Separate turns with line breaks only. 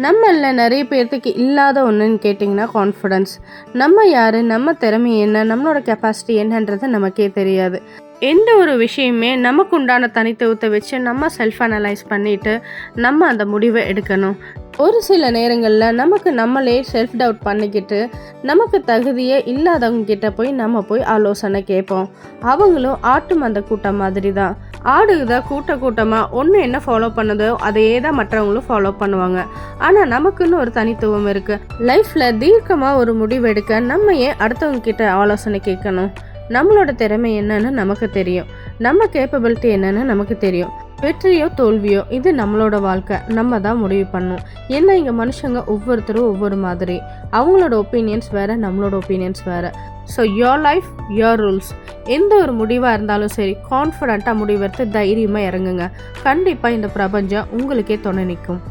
நம்மள நிறைய பேர்த்துக்கு இல்லாத ஒன்றுன்னு கேட்டிங்கன்னா கான்ஃபிடென்ஸ். நம்ம யார், நம்ம திறமை என்ன, நம்மளோட கெப்பாசிட்டி என்னன்றது நமக்கே தெரியாது. எந்த ஒரு விஷயமே நமக்கு உண்டான தனித்துவத்தை வச்சு நம்ம செல்ஃப் அனலைஸ் பண்ணிவிட்டு நம்ம அந்த முடிவை எடுக்கணும். ஒரு சில நேரங்களில் நமக்கு நம்மளே செல்ஃப் டவுட் பண்ணிக்கிட்டு நமக்கு தகுதியே இல்லாதவங்க கிட்ட நம்ம போய் ஆலோசனை கேட்போம். அவங்களும் ஆட்டு மந்த கூட்டம் மாதிரி தான். ஆடுதா கூட்டமாக ஒன்று என்ன ஃபாலோ பண்ணுதோ அதையே தான் மற்றவங்களும் ஃபாலோ பண்ணுவாங்க. ஆனால் நமக்குன்னு ஒரு தனித்துவம் இருக்குது. லைஃப்பில் தீர்க்கமாக ஒரு முடிவு எடுக்க நம்ம ஏன் அடுத்தவங்க கிட்ட ஆலோசனை கேட்கணும்? நம்மளோட திறமை என்னன்னு நமக்கு தெரியும், நம்ம கேப்பபிலிட்டி என்னன்னு நமக்கு தெரியும். வெற்றியோ தோல்வியோ இது நம்மளோட வாழ்க்கை, நம்ம தான் முடிவு பண்ணணும். ஏன்னா இங்கே மனுஷங்க ஒவ்வொருத்தரும் ஒவ்வொரு மாதிரி, அவங்களோட ஒப்பீனியன்ஸ் வேறு, நம்மளோட ஒப்பீனியன்ஸ் வேறு. So your life your rules. எந்த ஒரு முடிவாக இருந்தாலும் சரி கான்ஃபிடண்ட்டாக முடிவெடுத்து தைரியமாக இறங்குங்க. கண்டிப்பாக இந்த பிரபஞ்சம் உங்களுக்கே துணை நிற்கும்.